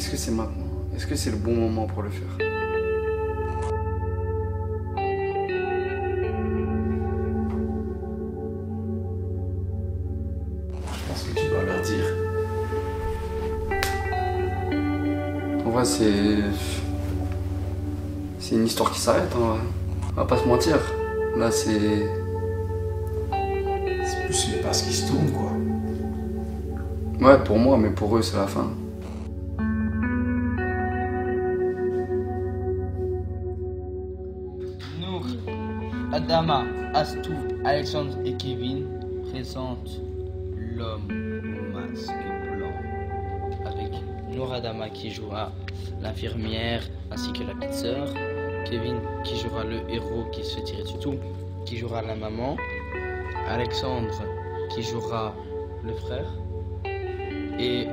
Est-ce que c'est maintenant? Est-ce que c'est le bon moment pour le faire? Je pense que tu dois leur dire. En vrai, c'est une histoire qui s'arrête, hein. On va pas se mentir. Là, c'est plus les passes qui se tournent, quoi. Ouais, pour moi, mais pour eux, c'est la fin. Nour, Adama, Astou, Alexandre et Kevin présentent l'homme au masque blanc. Avec Nour Adama qui jouera l'infirmière ainsi que la petite sœur. Kevin qui jouera le héros qui se fait tirer dessus tout, qui jouera la maman. Alexandre qui jouera le frère. Et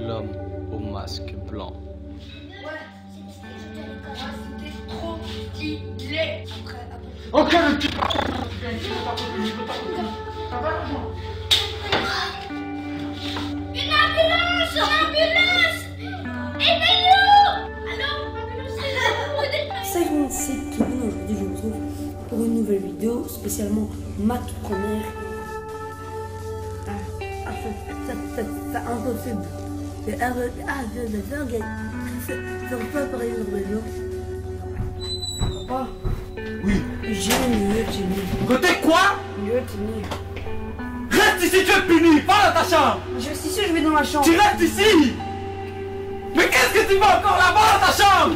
l'homme au masque blanc. Trop stylé. Ok, le petit. Une ambulance! Une ambulance! Aidez-nous! Allô? Ambulance! Salut, c'est Kevin. Aujourd'hui, je vous retrouve pour une nouvelle vidéo, spécialement ma toute première. C'est impossible. C'est pas pareil dans le vélo. Papa, Oui. j'ai une tenue. Côté quoi? Une tenue. Reste ici, tu es puni. Va dans ta chambre. Je suis sûr, je vais dans ma chambre. Tu restes ici. Mais qu'est-ce que tu vas encore là-bas dans ta chambre?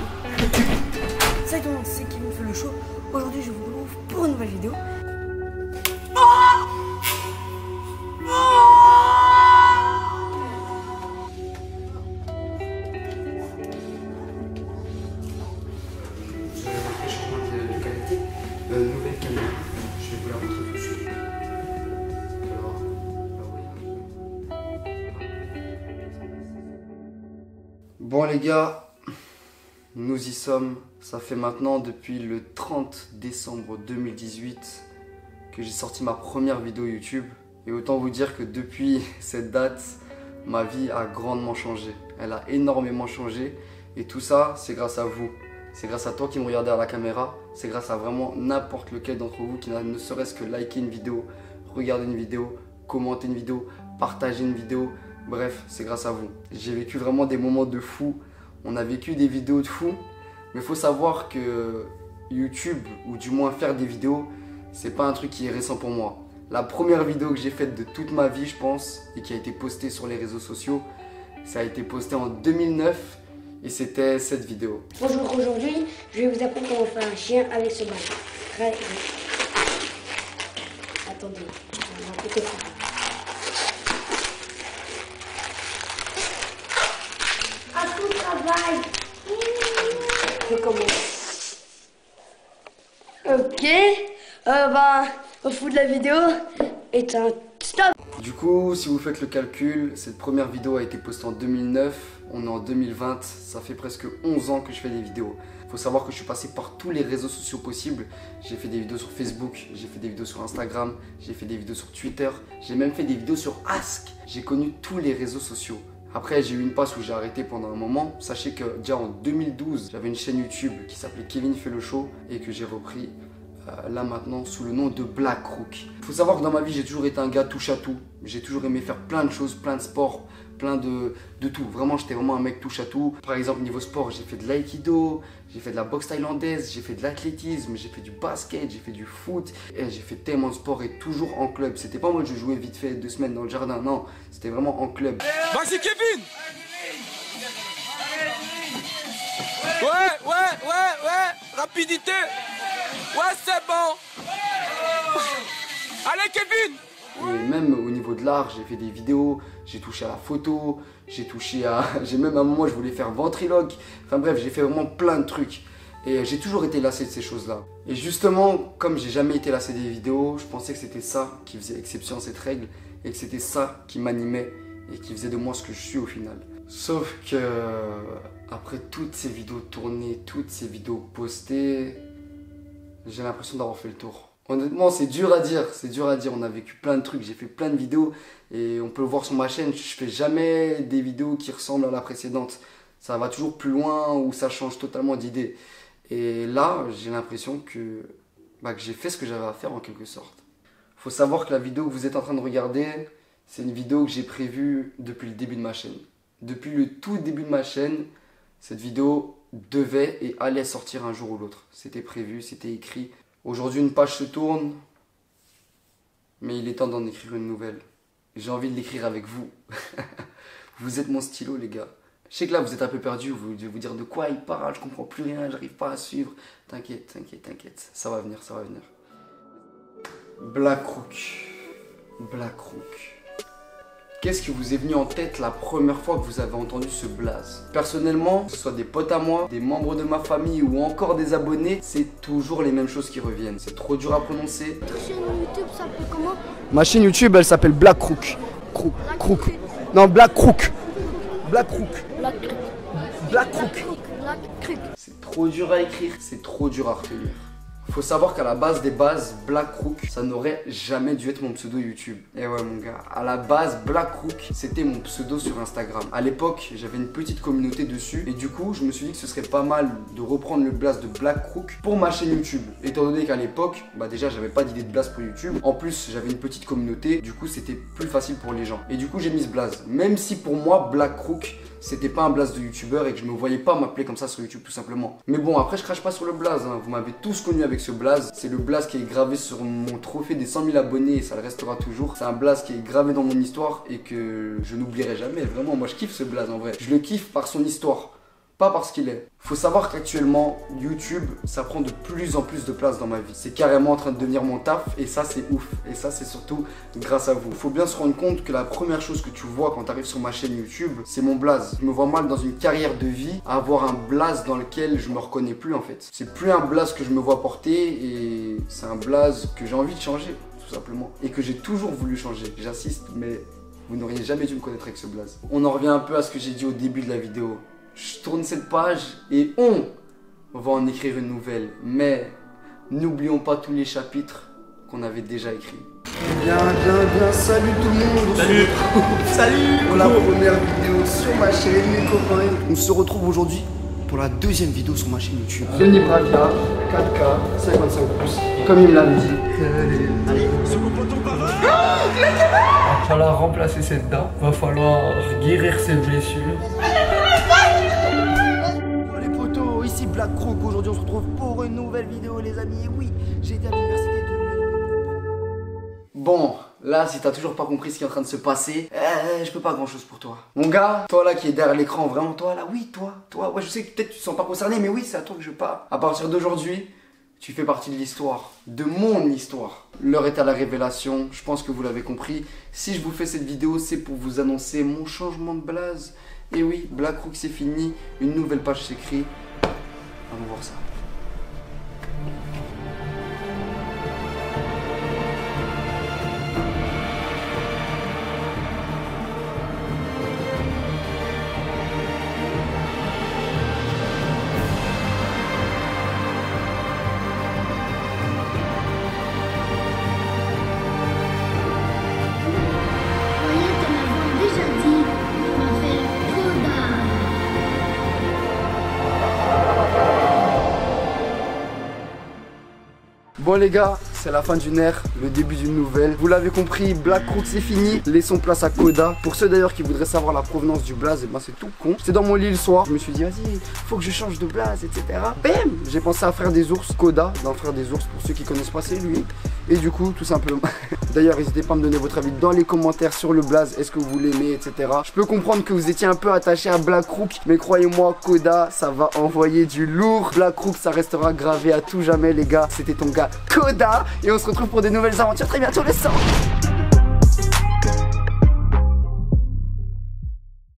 Salut, c'est Kevin fait le show. Aujourd'hui, je vous retrouve pour une nouvelle vidéo. Nouvelle caméra, je vais vous la montrer tout de suite. Alors, bon les gars, nous y sommes. Ça fait maintenant depuis le 30 décembre 2018 que j'ai sorti ma première vidéo YouTube. Et autant vous dire que depuis cette date, ma vie a grandement changé. Elle a énormément changé. Et tout ça, c'est grâce à vous. C'est grâce à toi qui me regardez à la caméra. C'est grâce à vraiment n'importe lequel d'entre vous qui n'a ne serait-ce que liker une vidéo, regarder une vidéo, commenter une vidéo, partager une vidéo. Bref, c'est grâce à vous. J'ai vécu vraiment des moments de fou. On a vécu des vidéos de fou. Mais il faut savoir que YouTube, ou du moins faire des vidéos, c'est pas un truc qui est récent pour moi. La première vidéo que j'ai faite de toute ma vie, je pense, et qui a été postée sur les réseaux sociaux, ça a été posté en 2009. Et c'était cette vidéo. Bonjour, aujourd'hui, je vais vous apprendre comment faire un chien avec ce bâton. Attendez, on va écouter ça. À tout travail. Je commence. Ok, au fond de la vidéo est un stop. Du coup, si vous faites le calcul, cette première vidéo a été postée en 2009. On est en 2020, ça fait presque 11 ans que je fais des vidéos. Il faut savoir que je suis passé par tous les réseaux sociaux possibles. J'ai fait des vidéos sur Facebook, j'ai fait des vidéos sur Instagram, j'ai fait des vidéos sur Twitter, j'ai même fait des vidéos sur Ask. J'ai connu tous les réseaux sociaux. Après, j'ai eu une passe où j'ai arrêté pendant un moment. Sachez que déjà en 2012, j'avais une chaîne YouTube qui s'appelait Kevin fait le show et que j'ai repris là maintenant sous le nom de Black Crook. Il faut savoir que dans ma vie, j'ai toujours été un gars touche à tout. J'ai toujours aimé faire plein de choses, plein de sports, plein de tout. Vraiment, j'étais vraiment un mec touche à tout. Par exemple, niveau sport, j'ai fait de l'aïkido, j'ai fait de la boxe thaïlandaise, j'ai fait de l'athlétisme, j'ai fait du basket, j'ai fait du foot. Et j'ai fait tellement de sport et toujours en club. C'était pas moi je jouais vite fait 2 semaines dans le jardin, non. C'était vraiment en club. Vas-y Kevin! Ouais, rapidité! Ouais, c'est bon! Allez Kevin! Et même au niveau de l'art, j'ai fait des vidéos, j'ai touché à la photo, j'ai touché à... J'ai même à un moment, je voulais faire ventriloque. Enfin bref, j'ai fait vraiment plein de trucs. Et j'ai toujours été lassé de ces choses-là. Et justement, comme j'ai jamais été lassé des vidéos, je pensais que c'était ça qui faisait exception à cette règle. Et que c'était ça qui m'animait et qui faisait de moi ce que je suis au final. Sauf que après toutes ces vidéos tournées, toutes ces vidéos postées, j'ai l'impression d'avoir fait le tour. Honnêtement, c'est dur à dire, on a vécu plein de trucs, j'ai fait plein de vidéos et on peut le voir sur ma chaîne, je fais jamais des vidéos qui ressemblent à la précédente. Ça va toujours plus loin ou ça change totalement d'idée. Et là, j'ai l'impression que j'ai fait ce que j'avais à faire en quelque sorte. Faut savoir que la vidéo que vous êtes en train de regarder, c'est une vidéo que j'ai prévue depuis le début de ma chaîne. Depuis le tout début de ma chaîne, cette vidéo devait et allait sortir un jour ou l'autre. C'était prévu, c'était écrit. Aujourd'hui, une page se tourne, mais il est temps d'en écrire une nouvelle. J'ai envie de l'écrire avec vous. Vous êtes mon stylo, les gars. Je sais que là, vous êtes un peu perdus, vous devez vous dire de quoi il parle, je comprends plus rien, j'arrive pas à suivre. T'inquiète, t'inquiète, t'inquiète, ça va venir, ça va venir. Blackrook. Blackrook. Qu'est-ce qui vous est venu en tête la première fois que vous avez entendu ce blaze? Personnellement, que ce soit des potes à moi, des membres de ma famille ou encore des abonnés, c'est toujours les mêmes choses qui reviennent. C'est trop dur à prononcer. Ta chaîne YouTube s'appelle comment? Ma chaîne YouTube, elle s'appelle Blackrook. Crook. Non, Blackrook. Blackrook. Blackrook. C'est trop dur à écrire, c'est trop dur à retenir. Faut savoir qu'à la base des bases, Blackrook, ça n'aurait jamais dû être mon pseudo YouTube. Et ouais mon gars, à la base, Blackrook, c'était mon pseudo sur Instagram. À l'époque, j'avais une petite communauté dessus. Et du coup, je me suis dit que ce serait pas mal de reprendre le blaze de Blackrook pour ma chaîne YouTube. Étant donné qu'à l'époque, déjà j'avais pas d'idée de blaze pour YouTube. En plus, j'avais une petite communauté, du coup c'était plus facile pour les gens. Et du coup, j'ai mis ce blaze. Même si pour moi, Blackrook, c'était pas un blaze de youtubeur et que je me voyais pas m'appeler comme ça sur YouTube tout simplement. Mais bon, après je crache pas sur le blaze, hein. Vous m'avez tous connu avec ce blaze. C'est le blaze qui est gravé sur mon trophée des 100 000 abonnés et ça le restera toujours. C'est un blaze qui est gravé dans mon histoire et que je n'oublierai jamais. Vraiment, moi je kiffe ce blaze en vrai. Je le kiffe par son histoire, pas parce qu'il est. Faut savoir qu'actuellement, YouTube, ça prend de plus en plus de place dans ma vie. C'est carrément en train de devenir mon taf et ça c'est ouf. Et ça c'est surtout grâce à vous. Faut bien se rendre compte que la première chose que tu vois quand tu arrives sur ma chaîne YouTube, c'est mon blaze. Je me vois mal dans une carrière de vie à avoir un blaze dans lequel je me reconnais plus en fait. C'est plus un blaze que je me vois porter et c'est un blaze que j'ai envie de changer tout simplement. Et que j'ai toujours voulu changer. J'insiste, mais vous n'auriez jamais dû me connaître avec ce blaze. On en revient un peu à ce que j'ai dit au début de la vidéo. Je tourne cette page et on va en écrire une nouvelle. Mais n'oublions pas tous les chapitres qu'on avait déjà écrits. Bien, salut tout le monde. Salut. Salut. Pour la première vidéo sur ma chaîne, les copains. On se retrouve aujourd'hui pour la deuxième vidéo sur ma chaîne YouTube. Denis Bravia, 4K, 55 pouces, comme il me l'avait dit. Allez. Va falloir remplacer cette dent, va falloir guérir ses blessures. Les potos, ici Blackrook. Aujourd'hui on se retrouve pour une nouvelle vidéo les amis. Et oui, j'ai été à l'université de... Bon, là si t'as toujours pas compris ce qui est en train de se passer, je peux pas grand chose pour toi. Mon gars, toi là qui est derrière l'écran, vraiment toi là, oui toi, ouais je sais que peut-être tu te sens pas concerné, mais oui c'est à toi que je parle. À partir d'aujourd'hui, tu fais partie de l'histoire, de mon histoire. L'heure est à la révélation, je pense que vous l'avez compris. Si je vous fais cette vidéo, c'est pour vous annoncer mon changement de blaze. Et oui, Blackrook c'est fini, une nouvelle page s'écrit. Allons voir ça. Bon les gars, c'est la fin d'une ère, le début d'une nouvelle. Vous l'avez compris, Blackrook c'est fini. Laissons place à Koda. Pour ceux d'ailleurs qui voudraient savoir la provenance du blaze, c'est tout con. J'étais dans mon lit le soir, je me suis dit vas-y, faut que je change de blaze, etc. Bam, j'ai pensé à Frère des Ours, Koda, dans Frère des Ours, pour ceux qui connaissent pas, c'est lui. Et du coup, tout simplement. D'ailleurs, n'hésitez pas à me donner votre avis dans les commentaires sur le blaze, est-ce que vous l'aimez, etc. Je peux comprendre que vous étiez un peu attaché à Blackrook, mais croyez-moi, Koda, ça va envoyer du lourd. Blackrook, ça restera gravé à tout jamais, les gars. C'était ton gars Koda, et on se retrouve pour des nouvelles aventures très bientôt, les sangs.